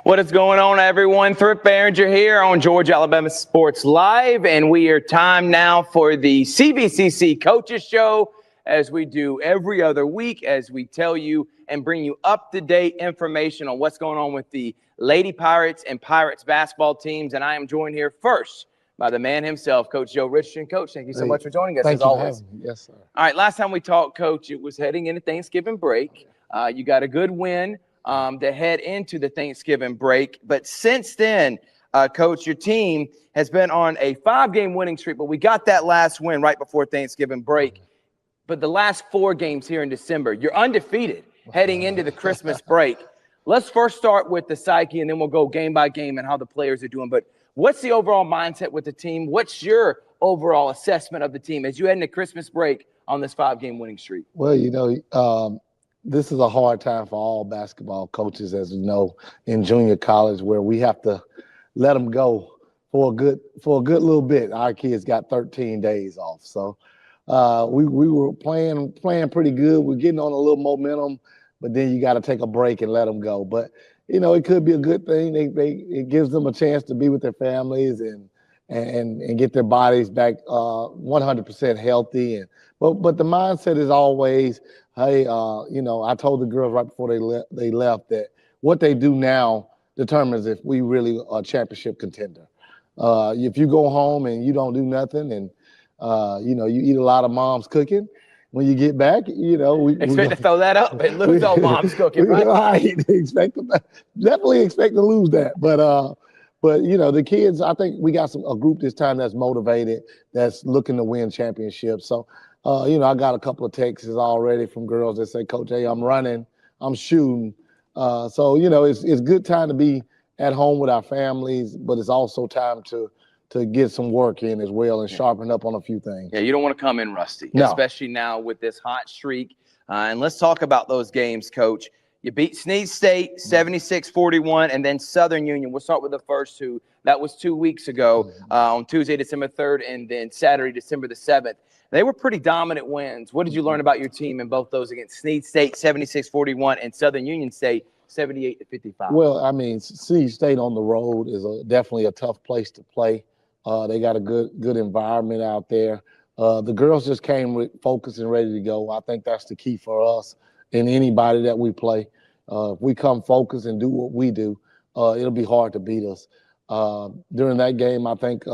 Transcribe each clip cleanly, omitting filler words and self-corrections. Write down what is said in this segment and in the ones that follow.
What is going on, everyone? Thrift Barringer here on Georgia Alabama Sports Live, and we are time now for the CVCC Coaches Show, as we do every other week, as we tell you and bring you up-to-date information on what's going on with the Lady Pirates and Pirates basketball teams. And I am joined here first by the man himself, Coach Joe Richardson. Coach, thank you so much for joining us, as always. Thank you for having me. Yes, sir. All right, last time we talked, Coach, it was heading into Thanksgiving break. You got a good win to head into the Thanksgiving break. But since then, Coach, your team has been on a 5-game winning streak, but we got that last win right before Thanksgiving break. But the last 4 games here in December, you're undefeated heading into the Christmas break. Let's first start with the psyche, and then we'll go game by game and how the players are doing. But what's the overall mindset with the team? What's your overall assessment of the team as you head into Christmas break on this 5-game winning streak? Well, this is a hard time for all basketball coaches, as you know, in junior college, where we have to let them go for a good little bit. Our kids got 13 days off, so we were playing pretty good. We're getting on a little momentum, but then you got to take a break and let them go. But it could be a good thing. It gives them a chance to be with their families and get their bodies back 100% healthy. But the mindset is always, hey, I told the girls right before they left that what they do now determines if we really are a championship contender. If you go home and you don't do nothing and you eat a lot of mom's cooking, when you get back, we expect to throw that up and lose all mom's cooking, right? Right. Definitely expect to lose that. But the kids, I think we got a group this time that's motivated, that's looking to win championships. So, I got a couple of texts already from girls that say, Coach, hey, I'm running, I'm shooting. So, it's good time to be at home with our families, but it's also time to get some work in as well and sharpen up on a few things. Yeah, you don't want to come in rusty, no. Especially now with this hot streak. And let's talk about those games, Coach. You beat Snead State 76-41, and then Southern Union. We'll start with the first two. That was 2 weeks ago on Tuesday, December 3rd, and then Saturday, December the 7th. They were pretty dominant wins. What did you learn about your team in both those against Snead State 76-41 and Southern Union State 78-55? Well, Snead State on the road is definitely a tough place to play. They got a good environment out there. The girls just came with focus and ready to go. I think that's the key for us and anybody that we play. If we come focused and do what we do, it'll be hard to beat us. During that game, I think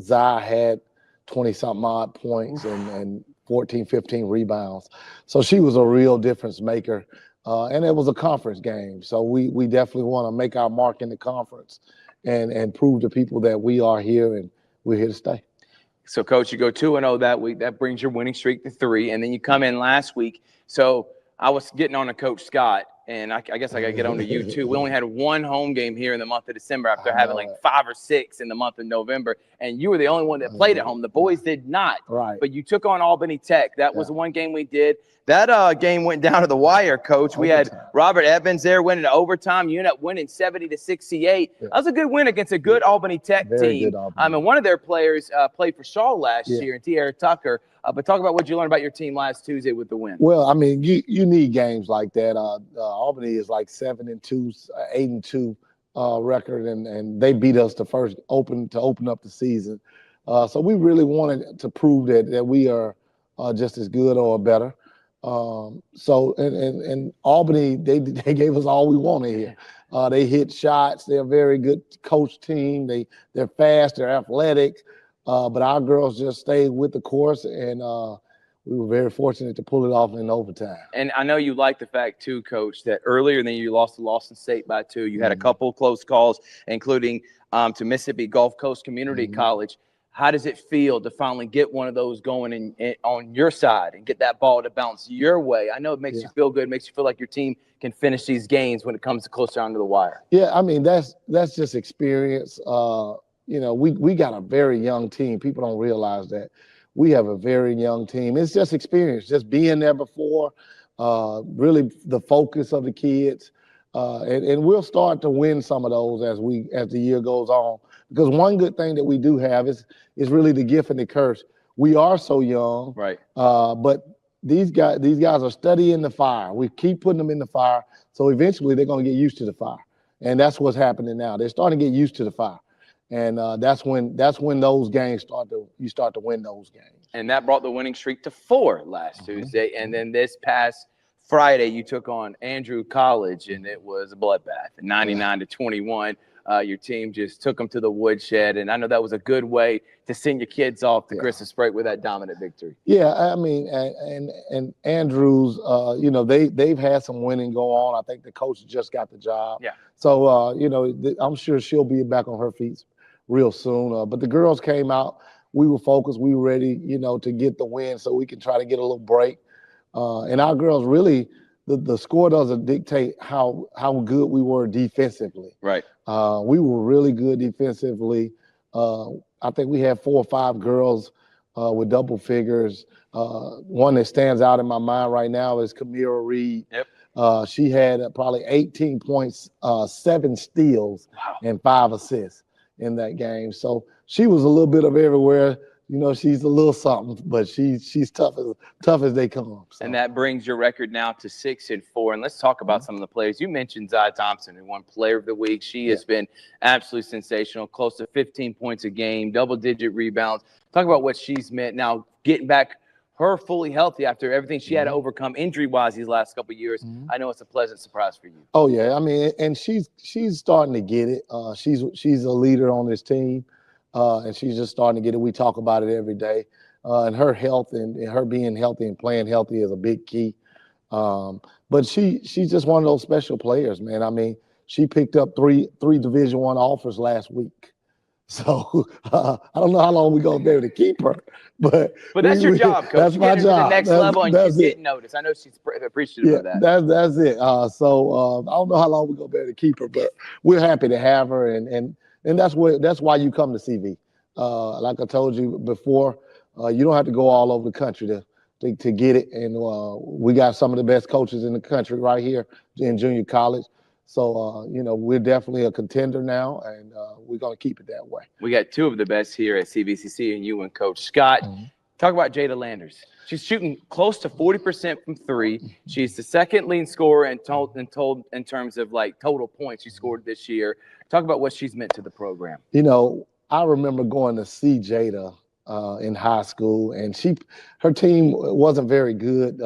Zai had 20-something odd points and 14, 15 rebounds. So she was a real difference maker. And it was a conference game. So we definitely want to make our mark in the conference and prove to people that we are here and we're here to stay. So, Coach, you go 2-0 that week. That brings your winning streak to 3. And then you come in last week. So I was getting on to Coach Scott, and I guess I got to get on to you too. We only had 1 home game here in the month of December after having like 5 or 6 in the month of November. And you were the only one that played at home. The boys did not. Right. But you took on Albany Tech. That was the one game we did. That game went down to the wire, Coach. We had Robert Evans there winning to overtime. You ended up winning 70-68. That was a good win against a good Albany Tech team. And one of their players played for Shaw last year, and Tierra Tucker. But talk about what you learned about your team last Tuesday with the win. Well, you need games like that. Albany is like 7-2, 8-2 record, and they beat us to open up the season. So we really wanted to prove that we are just as good or better. So Albany, they gave us all we wanted here. They hit shots. They're a very good coach team. They're fast. They're athletic. But our girls just stayed with the course, and we were very fortunate to pull it off in overtime. And I know you like the fact, too, Coach, that earlier than you lost to Lawson State by 2. You had a couple close calls, including to Mississippi Gulf Coast Community College. How does it feel to finally get one of those going on your side and get that ball to bounce your way? I know it makes you feel good. It makes you feel like your team can finish these games when it comes to closer onto the wire. Yeah, that's just experience. We got a very young team. People don't realize that. We have a very young team. It's just experience, just being there before, really the focus of the kids. And we'll start to win some of those as the year goes on. Because one good thing that we do have is really the gift and the curse. We are so young, right? But these guys are studying the fire. We keep putting them in the fire, so eventually they're going to get used to the fire. And that's what's happening now. They're starting to get used to the fire. And that's when those games you start to win those games. And that brought the winning streak to 4 last Tuesday. And then this past Friday, you took on Andrew College, and it was a bloodbath. 99-21. Your team just took them to the woodshed. And I know that was a good way to send your kids off the Christmas break with that dominant victory. Yeah, I mean, and Andrews, you know, they've had some winning go on. I think the coach just got the job. Yeah. So, you know, I'm sure she'll be back on her feet real soon. But the girls came out. We were focused. We were ready, you know, to get the win so we can try to get a little break. And our girls really, the score doesn't dictate how good we were defensively. Right. We were really good defensively. I think we had 4 or 5 girls with double figures. One that stands out in my mind right now is Kamira Reed. Yep. She had probably 18 points, 7 steals, and 5 assists in that game. So she was a little bit of everywhere. You know, she's a little something, but she's tough as they come. So. And that brings your record now to 6-4. And let's talk about some of the players. You mentioned Zai Thompson, who won Player of the Week. She has been absolutely sensational, close to 15 points a game, double-digit rebounds. Talk about what she's meant now, getting back her fully healthy after everything she had to overcome injury-wise these last couple of years. I know it's a pleasant surprise for you. Oh yeah, I mean, and she's starting to get it. She's a leader on this team. And she's just starting to get it. We talk about it every day. And her health and her being healthy and playing healthy is a big key. But she's just one of those special players, man. I mean, she picked up three Division I offers last week. So I don't know how long we're gonna be able to keep her, but that's your job, Coach. That's my job. To the next level, and she's getting noticed. I know she's appreciative of that. That's it. So I don't know how long we're gonna be able to keep her, but we're happy to have her, and that's why you come to CV. Like I told you before, you don't have to go all over the country to get it, and we got some of the best coaches in the country right here in junior college. So, you know, we're definitely a contender now, and we're going to keep it that way. We got 2 of the best here at CVCC, and you and Coach Scott. Talk about Jada Landers. She's shooting close to 40% from 3. She's the second leading scorer in terms of like total points she scored this year. Talk about what she's meant to the program. You know, I remember going to see Jada in high school, and her team wasn't very good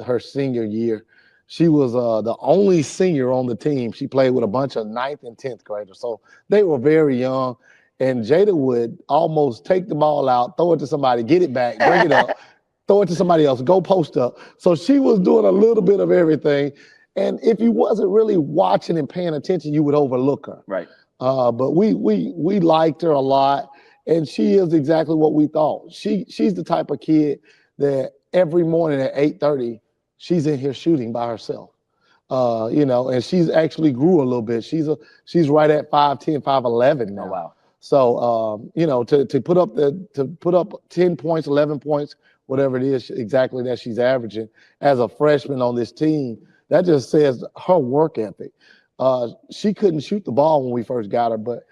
her senior year. She was the only senior on the team. She played with a bunch of 9th and 10th graders. So they were very young. And Jada would almost take the ball out, throw it to somebody, get it back, bring it up, throw it to somebody else, go post up. So she was doing a little bit of everything. And if you wasn't really watching and paying attention, you would overlook her. Right. But we liked her a lot. And she is exactly what we thought. She's the type of kid that every morning at 8:30, she's in here shooting by herself, you know, and she's actually grew a little bit. She's right at 5'10", 5'11" now. Oh, wow. So, you know, to put up 10 points, 11 points, whatever it is exactly that she's averaging as a freshman on this team, that just says her work ethic. She couldn't shoot the ball when we first got her, but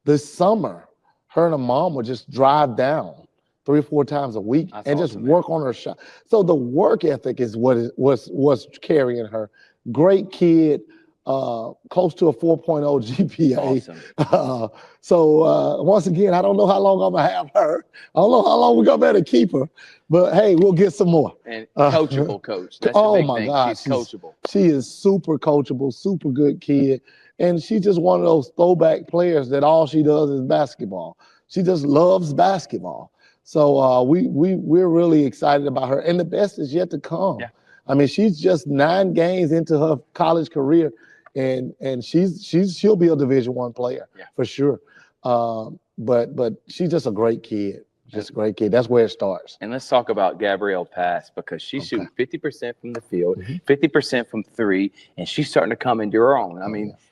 this summer, her and her mom would just drive down 3 or 4 times a week and just work on her shot. So the work ethic is what's carrying her. Great kid, close to a 4.0 GPA. Awesome. So once again, I don't know how long I'm gonna have her. I don't know how long we're gonna be able to keep her, but hey, we'll get some more. And coachable, Coach. That's oh the big my thing. God, she's coachable. She is super coachable, super good kid, and she's just one of those throwback players that all she does is basketball. She just loves basketball. So we're really excited about her, and the best is yet to come. Yeah. I mean, she's just 9 games into her college career, and she'll be a Division I player for sure. But she's just a great kid. Just a great kid. That's where it starts. And let's talk about Gabrielle Pass, because she's shooting 50% from the field, 50% from 3, and she's starting to come into her own.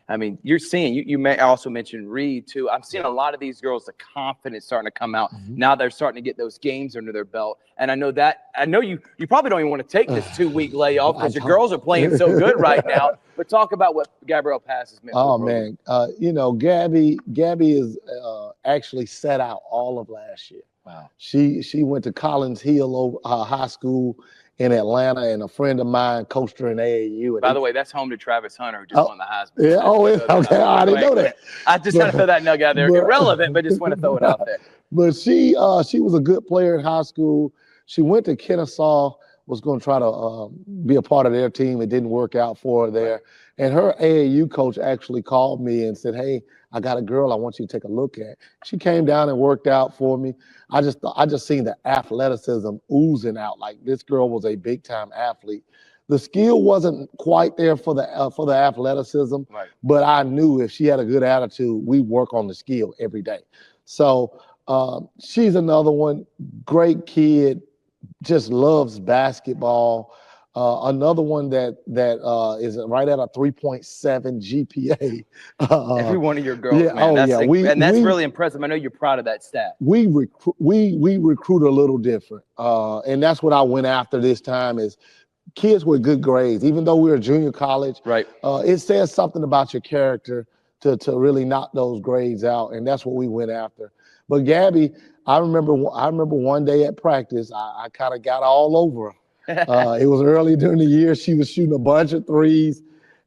I mean, you're seeing, you may also mention Reed too. I'm seeing a lot of these girls, the confidence starting to come out. Now they're starting to get those games under their belt. And I know you probably don't even want to take this 2-week layoff because your girls are playing so good right now. But talk about what Gabrielle Pass has meant. Oh man, you know, Gabby is actually set out all of last year. Wow. She went to Collins Hill High School, in Atlanta, and a friend of mine coached her in AAU. By the way, that's home to Travis Hunter, who just won the Heisman. Yeah, okay. I didn't know that. I just had to throw that nugget out there. Irrelevant, but just want to throw it out there. But she was a good player in high school. She went to Kennesaw, was going to try to be a part of their team. It didn't work out for her there. And her AAU coach actually called me and said, "Hey, I got a girl I want you to take a look at." She came down and worked out for me. I just seen the athleticism oozing out. Like, this girl was a big time athlete. The skill wasn't quite there for the athleticism, but I knew if she had a good attitude, we work on the skill every day. So she's another one, great kid, just loves basketball. Another one that is right at a 3.7 GPA. Every one of your girls, man. That's really impressive. I know you're proud of that stat. We recruit a little different, and that's what I went after this time is kids with good grades. Even though we're a junior college, it says something about your character to really knock those grades out, and that's what we went after. But Gabby, I remember one day at practice, I kind of got all over her. It was early during the year. She was shooting a bunch of threes.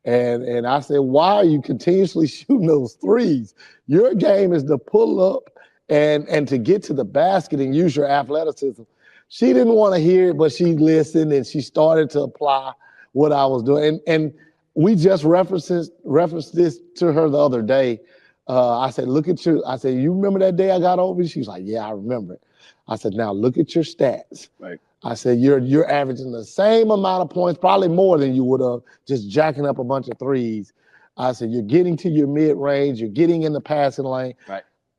And I said, "Why are you continuously shooting those threes? Your game is to pull up and to get to the basket and use your athleticism." She didn't want to hear it, but she listened and she started to apply what I was doing. And we just referenced this to her the other day. I said, "Look at you." I said, "You remember that day I got over you?" She's like, "Yeah, I remember it." I said, "Now look at your stats." I said, you're averaging the same amount of points, probably more than you would have just jacking up a bunch of threes. I said, "You're getting to your mid-range, you're getting in the passing lane.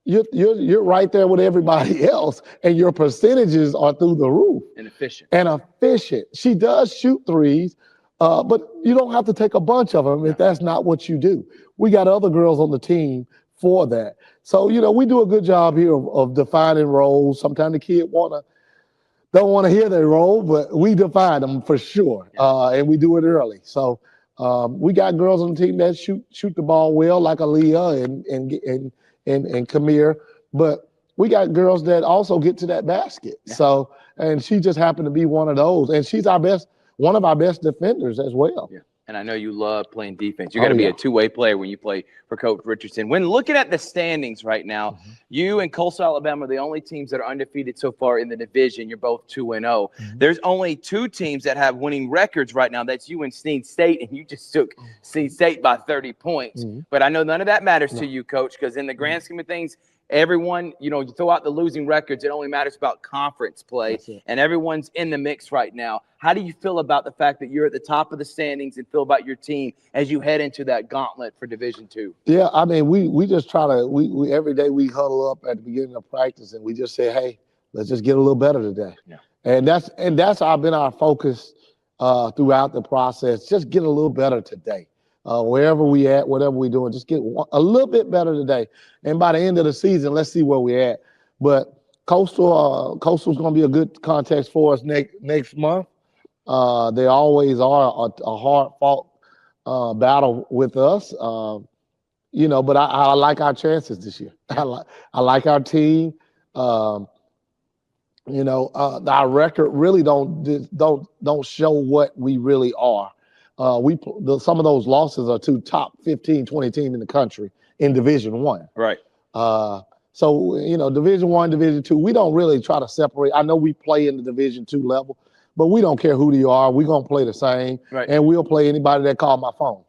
You're right there with everybody else, and your percentages are through the roof." And efficient. She does shoot threes, but you don't have to take a bunch of them if that's not what you do. We got other girls on the team for that. So, we do a good job here of defining roles. Sometimes the kid don't want to hear their role, but we define them for sure, and we do it early. So we got girls on the team that shoot the ball well, like Aaliyah and Kamir, but we got girls that also get to that basket. So, and she just happened to be one of those, and she's one of our best defenders as well. And I know you love playing defense. You got to be a two-way player when you play for Coach Richardson. When looking at the standings right now, you and Coastal Alabama are the only teams that are undefeated so far in the division. You're both 2-0. There's only two teams that have winning records right now. That's you and Steen State, and you just took Steen State by 30 points. But I know none of that matters to you, Coach, because in the grand scheme of things, everyone, you throw out the losing records. It only matters about conference play, and everyone's in the mix right now. How do you feel about the fact that you're at the top of the standings and feel about your team as you head into that gauntlet for Division II? Yeah, I mean, we just try to, we every day we huddle up at the beginning of practice and we just say, "Hey, let's just get a little better today." And that's been our focus throughout the process. Just get a little better today. Wherever we at, whatever we're doing, just get a little bit better today. And by the end of the season, let's see where we're at. But Coastal's going to be a good contest for us next month. They always are a hard-fought battle with us, but I like our chances this year. I like our team. Our record really don't show what we really are. Some of those losses are to top 15, 20 teams in the country in Division I. So, Division I, Division II, we don't really try to separate. I know we play in the Division II level, but we don't care who you are. We're going to play the same, and we'll play anybody that call my phone.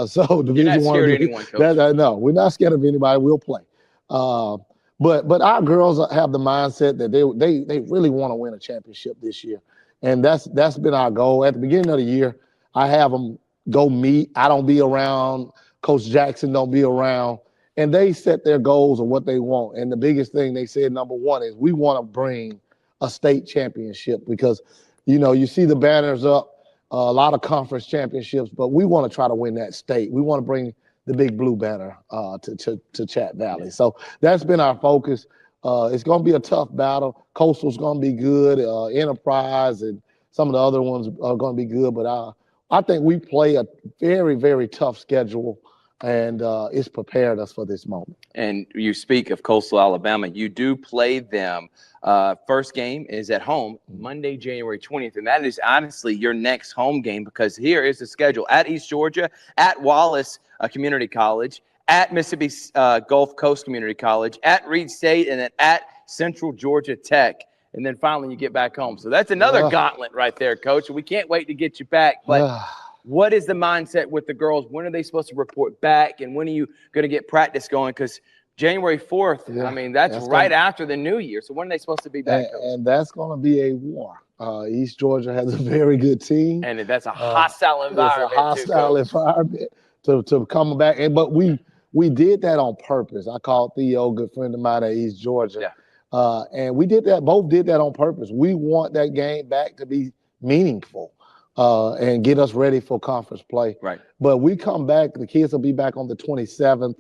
So Division I. You're not scared of anyone, Coach. No, we're not scared of anybody. We'll play. But our girls have the mindset that they really want to win a championship this year, and that's been our goal. At the beginning of the year, I have them go meet. I don't be around. Coach Jackson don't be around. And they set their goals of what they want. And the biggest thing they said, number one, is we want to bring a state championship because, you see the banners up, a lot of conference championships, but we want to try to win that state. We want to bring the big blue banner to Chat Valley. So that's been our focus. It's going to be a tough battle. Coastal's going to be good. Enterprise and some of the other ones are going to be good. But I think we play a very, very tough schedule and it's prepared us for this moment. And you speak of Coastal Alabama. You do play them. First game is at home Monday, January 20th. And that is honestly your next home game, because here is the schedule: at East Georgia, at Wallace Community College, at Mississippi Gulf Coast Community College, at Reed State, and then at Central Georgia Tech. And then finally you get back home. So that's another gauntlet right there, Coach. We can't wait to get you back. But what is the mindset with the girls? When are they supposed to report back? And when are you going to get practice going? Because January 4th, I mean, that's right after the new year. So when are they supposed to be back? And that's going to be a war. East Georgia has a very good team. And that's a hostile environment. It's a hostile environment to come back. But we did that on purpose. I called Theo, a good friend of mine at East Georgia. And we both did that on purpose. We want that game back to be meaningful and get us ready for conference play. Right. But we come back, the kids will be back on the 27th.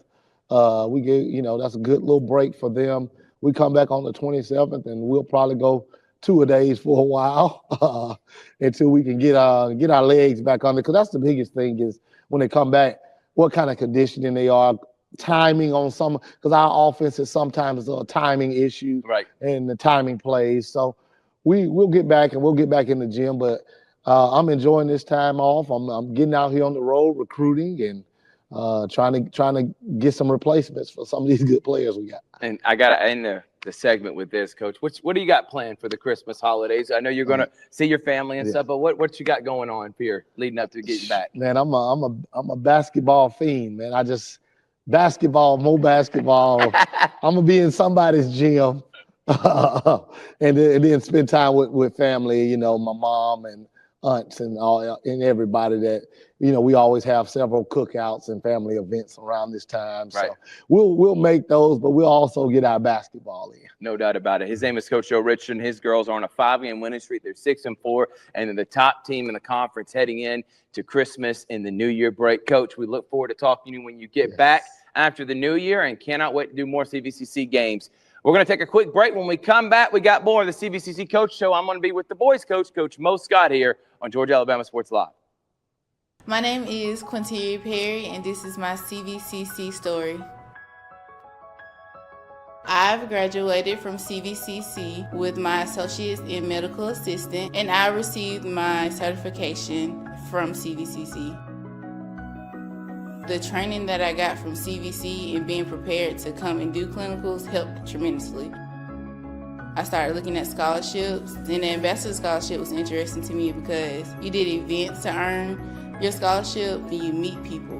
We get, that's a good little break for them. We come back on the 27th, and we'll probably go 2 days for a while until we can get our legs back under. Because that's the biggest thing is when they come back, what kind of conditioning they are, timing on some, because our offense is sometimes a timing issue, right? And the timing plays. So we'll get back and we'll get back in the gym. But I'm enjoying this time off. I'm getting out here on the road recruiting and trying to get some replacements for some of these good players we got. And I got to end the segment with this, Coach. What do you got planned for the Christmas holidays? I know you're going to see your family and stuff, but what you got going on here leading up to getting back? Man, I'm a basketball fiend, man. More basketball. I'm gonna be in somebody's gym, and then spend time with family. My mom and aunts and everybody that we always have several cookouts and family events around this time. Right. So we'll make those, but we'll also get our basketball in. No doubt about it. His name is Coach Joe Richardson. His girls are on a 5-game winning streak. They're 6-4, and they're the top team in the conference heading in to Christmas and the New Year break. Coach, we look forward to talking to you when you get back after the new year, and cannot wait to do more CVCC games. We're going to take a quick break. When we come back, we got more of the CVCC Coach Show. I'm going to be with the boys coach, Coach Mo Scott, here on Georgia Alabama Sports Live. My name is Quinteria Perry, and this is my CVCC story. I've graduated from CVCC with my associates in medical assistant, and I received my certification from CVCC. The training that I got from CVC and being prepared to come and do clinicals helped tremendously. I started looking at scholarships, and the Ambassador Scholarship was interesting to me because you did events to earn your scholarship and you meet people.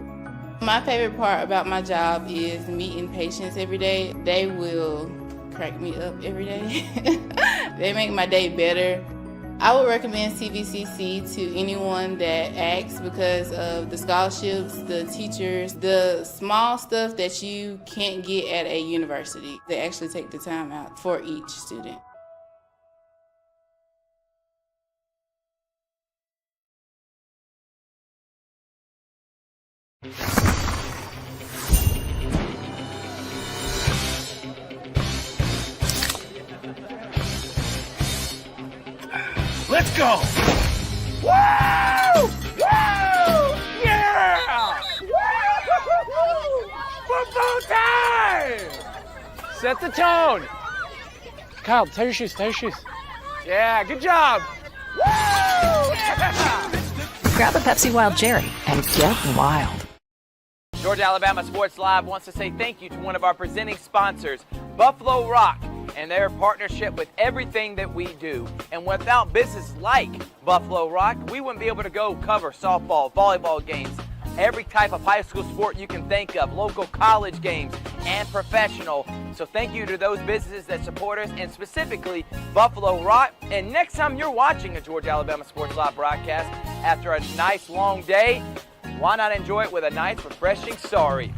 My favorite part about my job is meeting patients every day. They will crack me up every day. They make my day better. I would recommend CVCC to anyone that asks because of the scholarships, the teachers, the small stuff that you can't get at a university. They actually take the time out for each student. Let's go! Woo! Woo! Yeah! Woo! Football time! Set the tone. Kyle, tie your shoes. Yeah, good job. Woo! Yeah! Grab a Pepsi Wild Cherry and get wild. Georgia Alabama Sports Live wants to say thank you to one of our presenting sponsors, Buffalo Rock, and their partnership with everything that we do. And without businesses like Buffalo Rock, we wouldn't be able to go cover softball, volleyball games, every type of high school sport you can think of, local college games, and professional. So thank you to those businesses that support us, and specifically Buffalo Rock. And next time you're watching a Georgia Alabama Sports Live broadcast after a nice long day, why not enjoy it with a nice refreshing sorry?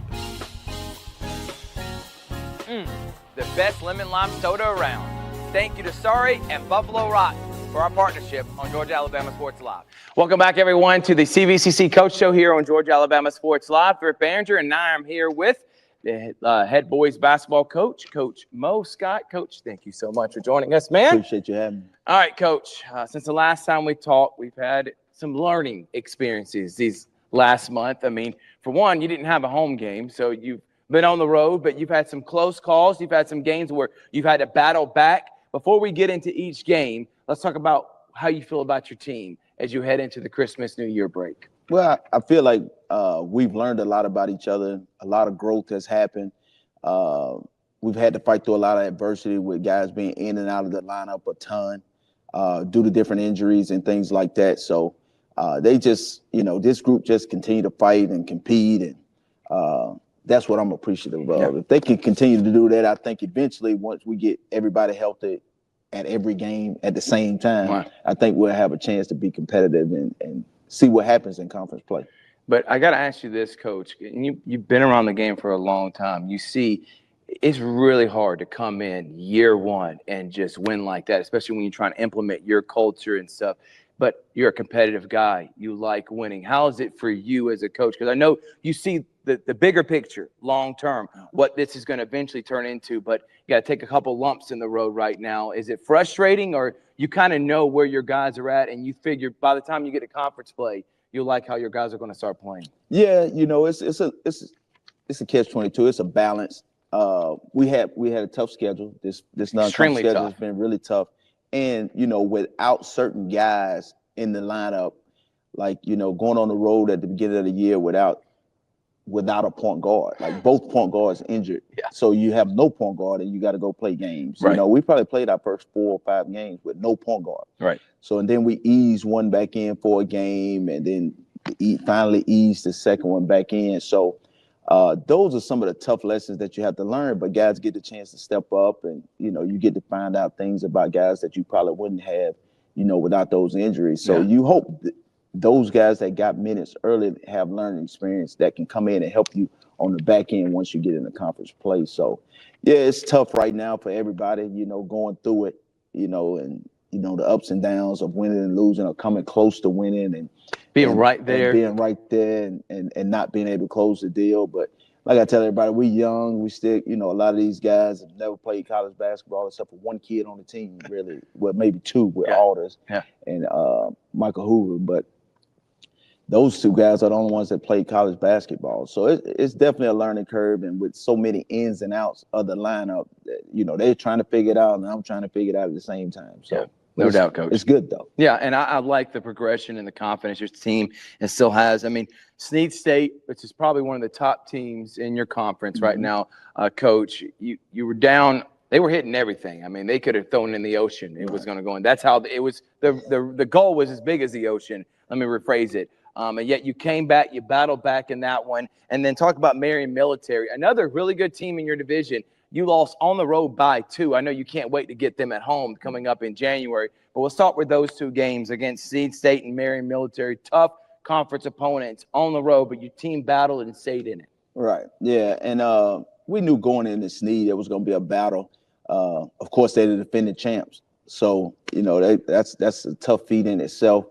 The best lemon lime soda around. Thank you to Sorry and Buffalo Rock for our partnership on Georgia Alabama Sports Live. Welcome back, everyone, to the CVCC Coach Show here on Georgia Alabama Sports Live. Thrift Barringer, and now I'm here with the head boys basketball coach, Coach Mo Scott. Coach, thank you so much for joining us, man. Appreciate you having me. All right, Coach. Since the last time we talked, we've had some learning experiences these last month. I mean, for one, you didn't have a home game, so you've been on the road, but you've had some close calls. You've had some games where you've had to battle back. Before we get into each game, let's talk about how you feel about your team as you head into the Christmas, New Year break. Well, I feel like we've learned a lot about each other. A lot of growth has happened. We've had to fight through a lot of adversity with guys being in and out of the lineup a ton due to different injuries and things like that. So they just, this group just continue to fight and compete, and that's what I'm appreciative of. Yeah. If they can continue to do that, I think eventually once we get everybody healthy at every game at the same time, right, I think we'll have a chance to be competitive and see what happens in conference play. But I got to ask you this, Coach. You've been around the game for a long time. You see, it's really hard to come in year one and just win like that, especially when you're trying to implement your culture and stuff. But you're a competitive guy. You like winning. How is it for you as a coach? Because I know you see the bigger picture, long term, what this is going to eventually turn into. But you got to take a couple lumps in the road right now. Is it frustrating, or you kind of know where your guys are at, and you figure by the time you get to conference play, you'll like how your guys are going to start playing? Yeah, it's a catch-22. It's a balance. We had a tough schedule. This non-conference schedule has been really tough. And, without certain guys in the lineup, like, going on the road at the beginning of the year without a point guard, like both point guards injured. Yeah. So you have no point guard and you got to go play games. Right. We probably played our first 4 or 5 games with no point guard. Right. So, and then we ease one back in for a game, and then finally ease the second one back in. So those are some of the tough lessons that you have to learn, but guys get the chance to step up, and, you get to find out things about guys that you probably wouldn't have, without those injuries. So you hope those guys that got minutes early have learning experience that can come in and help you on the back end once you get in the conference play. So, yeah, it's tough right now for everybody, going through it, and, the ups and downs of winning and losing, or coming close to winning and being right there and not being able to close the deal. But like I tell everybody, we young, we still, a lot of these guys have never played college basketball except for one kid on the team, really. Well, maybe 2 with Alders and Michael Hoover. But those 2 guys are the only ones that played college basketball. So it's definitely a learning curve. And with so many ins and outs of the lineup, they're trying to figure it out, and I'm trying to figure it out at the same time. So no doubt, Coach. It's good, though. Yeah, and I like the progression and the confidence your team still has. I mean, Snead State, which is probably one of the top teams in your conference right now, Coach, you were down. They were hitting everything. I mean, they could have thrown in the ocean. It was going to go in. That's how it was. The goal was as big as the ocean. Let me rephrase it. And yet you came back, you battled back in that one. And then talk about Marion Military, another really good team in your division. You lost on the road by 2. I know you can't wait to get them at home coming up in January. But we'll start with those 2 games against Snead State and Marion Military. Tough conference opponents on the road, but your team battled and stayed in it. Right. Yeah. And we knew going into Snead it was going to be a battle. Of course, they're the defending champs. So, that's a tough feat in itself.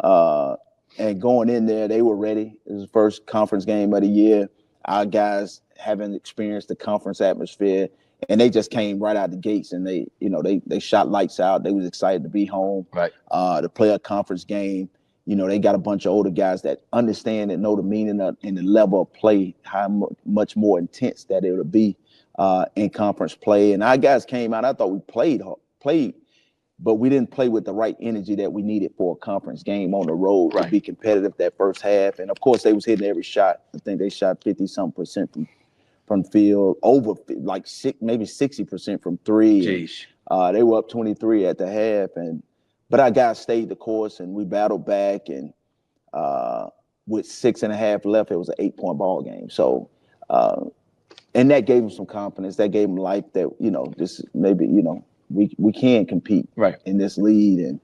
And going in there, they were ready. It was the first conference game of the year. Our guys haven't experienced the conference atmosphere, and they just came right out the gates, and they shot lights out. They was excited to be home, right? To play a conference game. They got a bunch of older guys that understand and know the meaning of and the level of play, how much more intense that it would be in conference play. And our guys came out. I thought we played, but we didn't play with the right energy that we needed for a conference game on the road to be competitive that first half. And of course, they was hitting every shot. I think they shot 50-something% from field, over like maybe 60% from 3. Jeez. They were up 23 at the half, but our guys stayed the course, and we battled back. And with 6.5 left, it was an 8-point ball game. So, and that gave them some confidence. That gave them life that this maybe we can compete in this league, and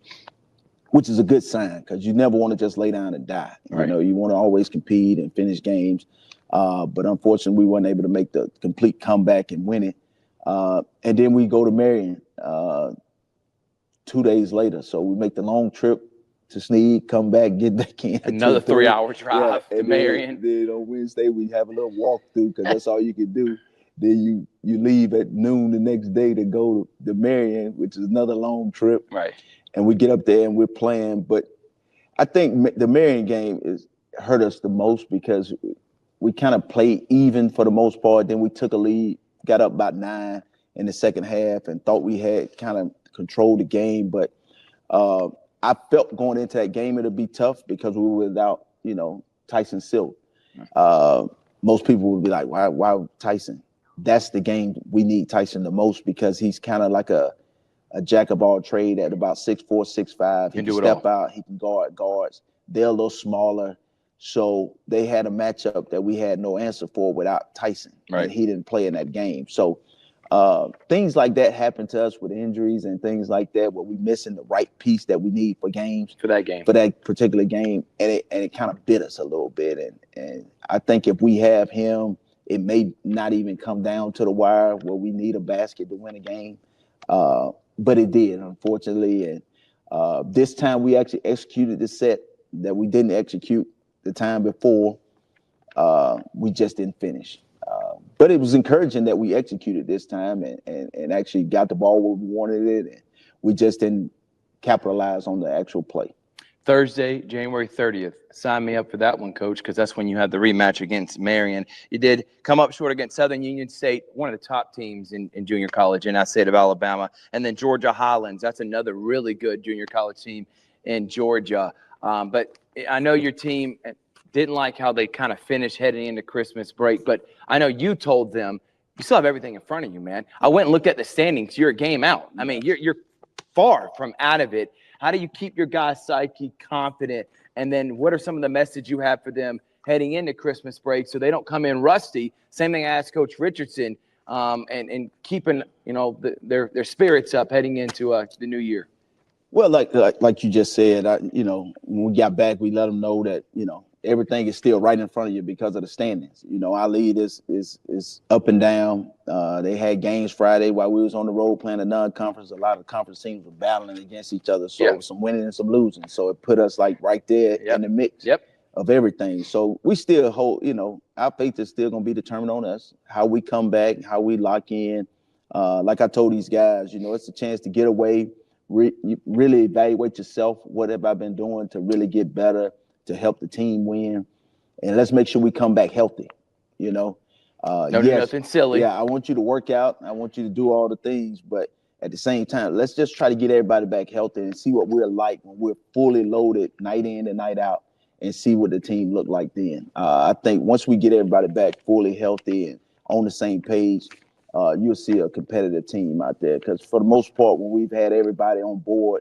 which is a good sign, because you never want to just lay down and die. Right. You want to always compete and finish games. But unfortunately, we weren't able to make the complete comeback and win it. And then we go to Marion 2 days later. So we make the long trip to Snead, come back, get back in. Another 3-hour drive to Marion. Then on Wednesday, we have a little walk through, because that's all you can do. Then you leave at noon the next day to go to Marion, which is another long trip. Right. And we get up there and we're playing. But I think the Marion game hurt us the most because we kind of played even for the most part. Then we took a lead, got up about 9 in the second half, and thought we had kind of controlled the game. But I felt going into that game it'd be tough because we were without, Tyson Silk. Most people would be like, why Tyson? That's the game we need Tyson the most because he's kind of like a jack of all trade at about 6'4", 6'5". He can step out. He can guard guards. They're a little smaller. So they had a matchup that we had no answer for without Tyson. Right. And he didn't play in that game. So things like that happen to us with injuries and things like that where we're missing the right piece that we need for games. For that game. For that particular game. And it kind of bit us a little bit. And I think if we have him, it may not even come down to the wire where we need a basket to win a game. But it did, unfortunately. And this time we actually executed the set that we didn't execute the time before. We just didn't finish. But it was encouraging that we executed this time and actually got the ball where we wanted it. And we just didn't capitalize on the actual play. Thursday, January 30th. Sign me up for that one, Coach, because that's when you had the rematch against Marion. You did come up short against Southern Union State, one of the top teams in junior college in that state of Alabama. And then Georgia Highlands. That's another really good junior college team in Georgia. But I know your team didn't like how they kind of finished heading into Christmas break. But I know you told them you still have everything in front of you, man. I went and looked at the standings. You're a game out. I mean, you're far from out of it. How do you keep your guys' psyche confident? And then what are some of the message you have for them heading into Christmas break so they don't come in rusty? Same thing I asked Coach Richardson and keeping, their spirits up heading into the new year. Well, like you just said, when we got back, we let them know that, everything is still right in front of you because of the standings. Our lead is up and down. They had games Friday while we was on the road playing a non-conference. A lot of conference teams were battling against each other. So some winning and some losing. So it put us like right there in the mix of everything. So we still hold, our faith is still going to be determined on us, how we come back, how we lock in. Like I told these guys, it's a chance to get away, really evaluate yourself. What have I been doing to really get better, to help the team win, and let's make sure we come back healthy, do nothing silly. Yeah, I want you to work out. I want you to do all the things, but at the same time, let's just try to get everybody back healthy and see what we're like when we're fully loaded night in and night out and see what the team look like then. I think once we get everybody back fully healthy and on the same page, you'll see a competitive team out there because for the most part, when we've had everybody on board,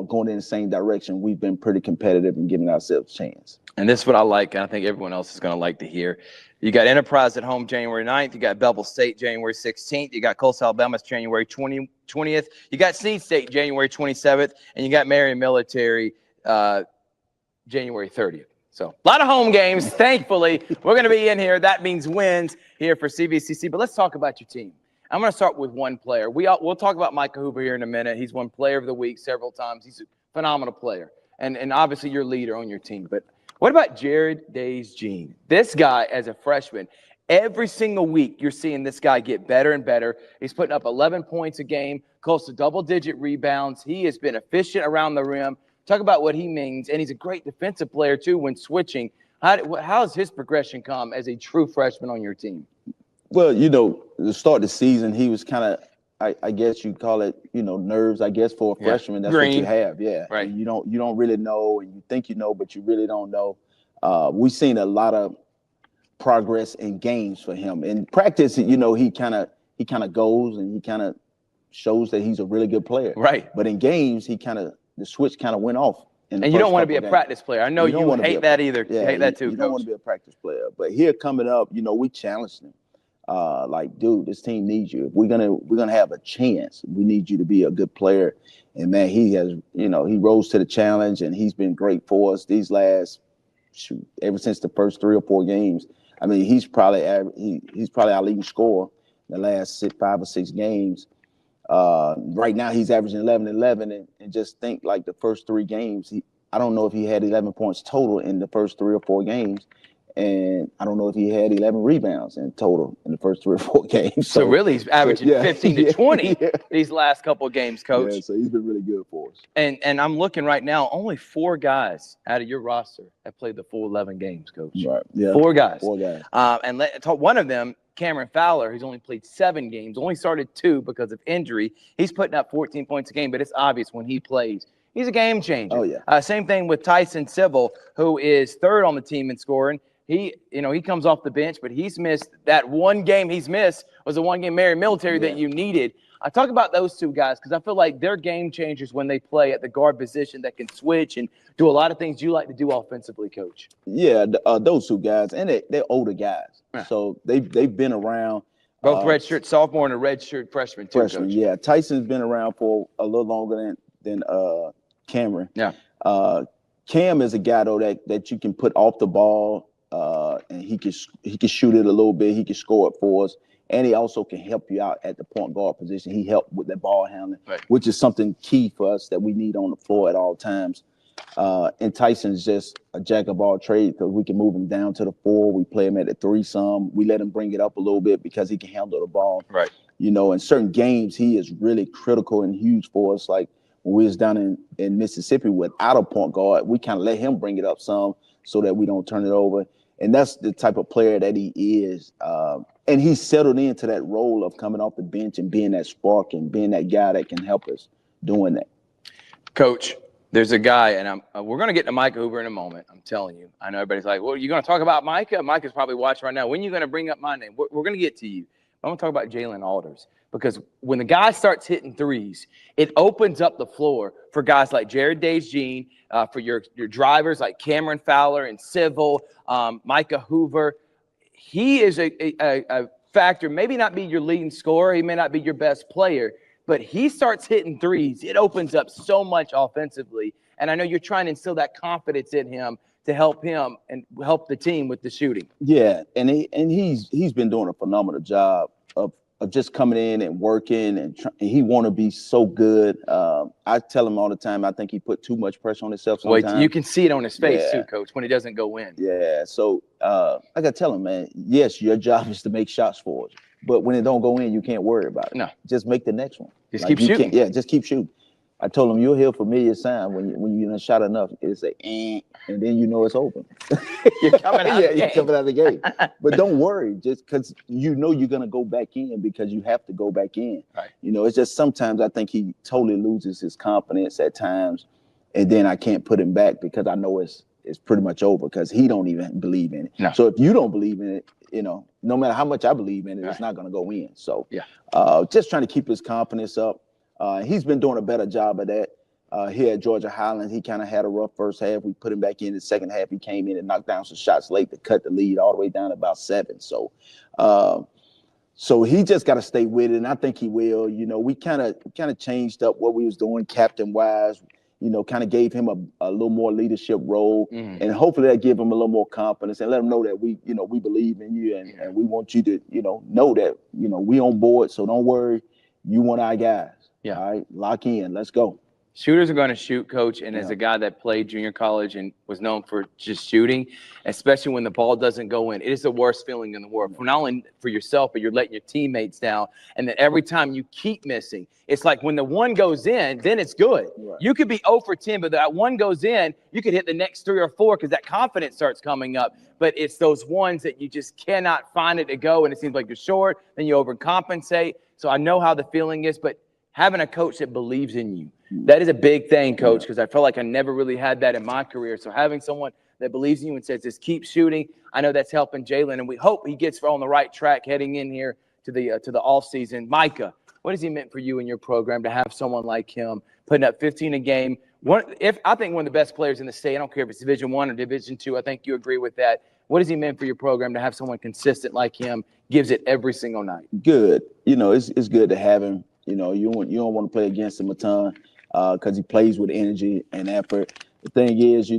going in the same direction, we've been pretty competitive and giving ourselves a chance. And this is what I like, and I think everyone else is going to like to hear. You got Enterprise at home January 9th. You got Bevel State January 16th. You got Coastal Alabama January 20th. You got Seed State January 27th. And you got Marion Military January 30th. So a lot of home games. Thankfully, we're going to be in here. That means wins here for CVCC. But let's talk about your team. I'm going to start with one player. We'll talk about Micah Hoover here in a minute. He's won Player of the Week several times. He's a phenomenal player. And obviously your leader on your team. But what about Jared Days-Jean? This guy, as a freshman, every single week you're seeing this guy get better and better. He's putting up 11 points a game, close to double-digit rebounds. He has been efficient around the rim. Talk about what he means. And he's a great defensive player, too, when switching. How has his progression come as a true freshman on your team? Well, to start the season, he was kind of, I guess you call it, nerves, I guess, for a freshman. That's Green. What you have. Yeah. Right. And you don't really know, and you think you know, but you really don't know. We've seen a lot of progress in games for him. In practice, he kind of goes and he kind of shows that he's a really good player. Right. But in games, the switch kind of went off. And you don't want to be a practice player. I know you hate that either. Yeah, you hate that too, You don't want to be a practice player. But here coming up, we challenged him. Dude, this team needs you. If we're gonna have a chance, we need you to be a good player. And man, he has, he rose to the challenge, and he's been great for us these last, ever since the first 3 or 4 games. I mean, he's probably our leading scorer in the last 5 or 6 games. Right now, he's averaging 11, and just think the first 3 games. I don't know if he had 11 points total in the first 3 or 4 games. and I don't know if he had 11 rebounds in total in the first 3 or 4 games. So really, he's averaging 15 to 20 yeah. these last couple of games, Coach. Yeah, so he's been really good for us. And I'm looking right now, only 4 guys out of your roster have played the full 11 games, Coach. Right. Yeah. 4 guys. 4 guys. And one of them, Cameron Fowler, who's only played 7 games, only started 2 because of injury. He's putting up 14 points a game, but it's obvious when he plays, he's a game changer. Oh, yeah. Same thing with Tyson Civil, who is 3rd on the team in scoring. He comes off the bench, but he's missed that one game he's missed was a 1-game military that you needed. I talk about those 2 guys because I feel like they're game changers when they play at the guard position that can switch and do a lot of things you like to do offensively, Coach. Yeah, those 2 guys, and they're older guys, so they've been around. Both redshirt sophomore and a redshirt freshman too. Freshman, Coach. yeah. Tyson's been around for a little longer than Cameron. Yeah. Cam is a guy though that you can put off the ball, and he can shoot it a little bit. He can score it for us, and he also can help you out at the point guard position. He helped with that ball handling, which is something key for us that we need on the floor at all times. And Tyson's just a jack of all trades because we can move him down to the 4. We play him at the 3 some. We let him bring it up a little bit because he can handle the ball. Right. In certain games, he is really critical and huge for us. Like when we was down in Mississippi without a point guard, we kind of let him bring it up some so that we don't turn it over. And that's the type of player that he is. And he's settled into that role of coming off the bench and being that spark and being that guy that can help us doing that. Coach, there's a guy, and we're going to get to Micah Hoover in a moment. I'm telling you. I know everybody's like, well, you're going to talk about Micah? Micah's probably watching right now. When are you going to bring up my name? We're going to get to you. I'm going to talk about Jalen Alders because when the guy starts hitting threes, it opens up the floor for guys like Jared Days-Jean, for your drivers like Cameron Fowler and Civil, Micah Hoover. He is a factor, maybe not be your leading scorer. He may not be your best player, but he starts hitting threes. It opens up so much offensively. And I know you're trying to instill that confidence in him to help him and help the team with the shooting. Yeah, and he's been doing a phenomenal job of just coming in and working, and he want to be so good. I tell him all the time, I think he put too much pressure on himself sometimes. Well, you can see it on his face too, Coach, when he doesn't go in. Yeah, so I got to tell him, man, yes, your job is to make shots for us, but when it don't go in, you can't worry about it. No. Just make the next one. Just keep shooting. Yeah, just keep shooting. I told him you'll hear a familiar sound when you done shot enough. It's a and then you know it's open. You're coming out. You're coming out of the game. But don't worry, just because you're gonna go back in because you have to go back in. Right. It's just sometimes I think he totally loses his confidence at times, and then I can't put him back because I know it's pretty much over because he don't even believe in it. No. So if you don't believe in it, no matter how much I believe in it, it's not gonna go in. So just trying to keep his confidence up. He's been doing a better job of that. Here at Georgia Highlands, he kind of had a rough first half. We put him back in the second half. He came in and knocked down some shots late to cut the lead all the way down to about 7. So he just got to stay with it, and I think he will. We kind of changed up what we was doing captain-wise. Kind of gave him a little more leadership role, and hopefully that give him a little more confidence and let him know that we believe in you and we want you to, know that, we on board. So don't worry, you want our guys. Yeah. All right, lock in. Let's go. Shooters are going to shoot, Coach, and as a guy that played junior college and was known for just shooting, especially when the ball doesn't go in, it is the worst feeling in the world. For not only for yourself, but you're letting your teammates down. And then every time you keep missing, it's like when the one goes in, then it's good. Right. You could be 0 for 10, but that one goes in, you could hit the next 3 or 4 because that confidence starts coming up. But it's those ones that you just cannot find it to go, and it seems like you're short, then you overcompensate. So I know how the feeling is, but having a coach that believes in you, that is a big thing, Coach, because I felt like I never really had that in my career. So having someone that believes in you and says, just keep shooting, I know that's helping Jalen, and we hope he gets on the right track heading in here to the off season. Micah, what has he meant for you in your program to have someone like him putting up 15 a game? I think one of the best players in the state. I don't care if it's Division I or Division II. I think you agree with that. What has he meant for your program to have someone consistent like him, gives it every single night? Good. It's good to have him. You don't want to play against him a ton because he plays with energy and effort. The thing is, you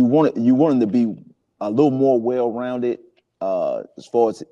want him to be a little more well-rounded as far as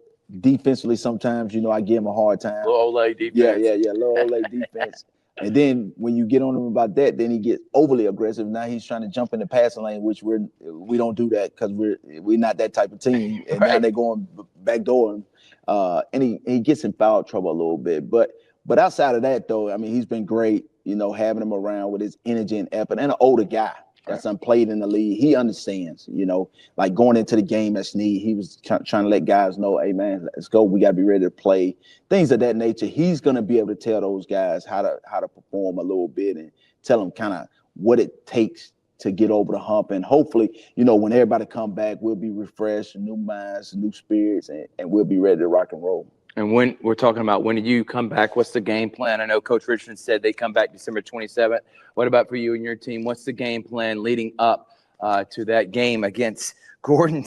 defensively. Sometimes, I give him a hard time. Little Ole defense. Yeah, little Ole defense. And then when you get on him about that, then he gets overly aggressive. Now he's trying to jump in the passing lane, which we don't do that because we're not that type of team. And now they're going backdoor him, and he gets in foul trouble a little bit. But outside of that, though, I mean, he's been great. You know, having him around with his energy and effort, and an older guy that's played in the league. He understands. You know, like going into the game as need, he was trying to let guys know, hey man, let's go. We got to be ready to play. Things of that nature. He's going to be able to tell those guys how to perform a little bit and tell them kind of what it takes to get over the hump. And hopefully, you know, when everybody come back, we'll be refreshed, new minds, new spirits, and we'll be ready to rock and roll. And when we're talking about when do you come back, what's the game plan? I know Coach Richardson said they come back December 27th. What about for you and your team? What's the game plan leading up to that game against Gordon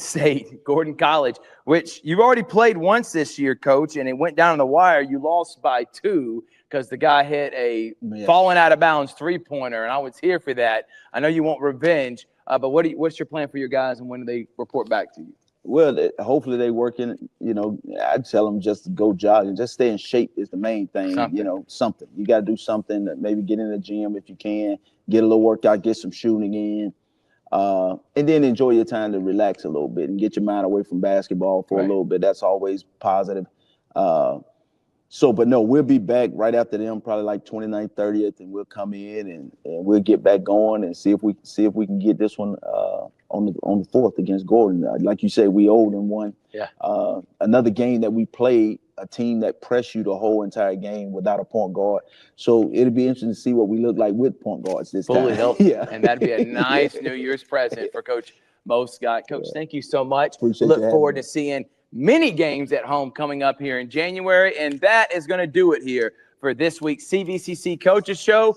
College, which you've already played once this year, Coach, and it went down the wire. You lost by 2 because the guy hit a falling out of bounds three-pointer, and I was here for that. I know you want revenge, but what's your plan for your guys, and when do they report back to you? Well, hopefully they working. You know, I'd tell them just to go jogging, just stay in shape is the main thing. You know, something you got to do something. Maybe get in the gym if you can, get a little workout, get some shooting in, and then enjoy your time to relax a little bit and get your mind away from basketball for a little bit. That's always positive. But no, we'll be back right after them, probably like 29th, 30th, and we'll come in and we'll get back going and see if we can get this one on the 4th against Gordon. Like you said, we owed them one. Yeah. Another game that we played, a team that pressed you the whole entire game without a point guard. So it'll be interesting to see what we look like with point guards this time. Fully healthy. Yeah. And that'd be a nice New Year's present for Coach Mo Scott. Coach, thank you so much. Appreciate Look you forward having to seeing many games at home coming up here in January. And that is going to do it here for this week's CVCC Coaches Show.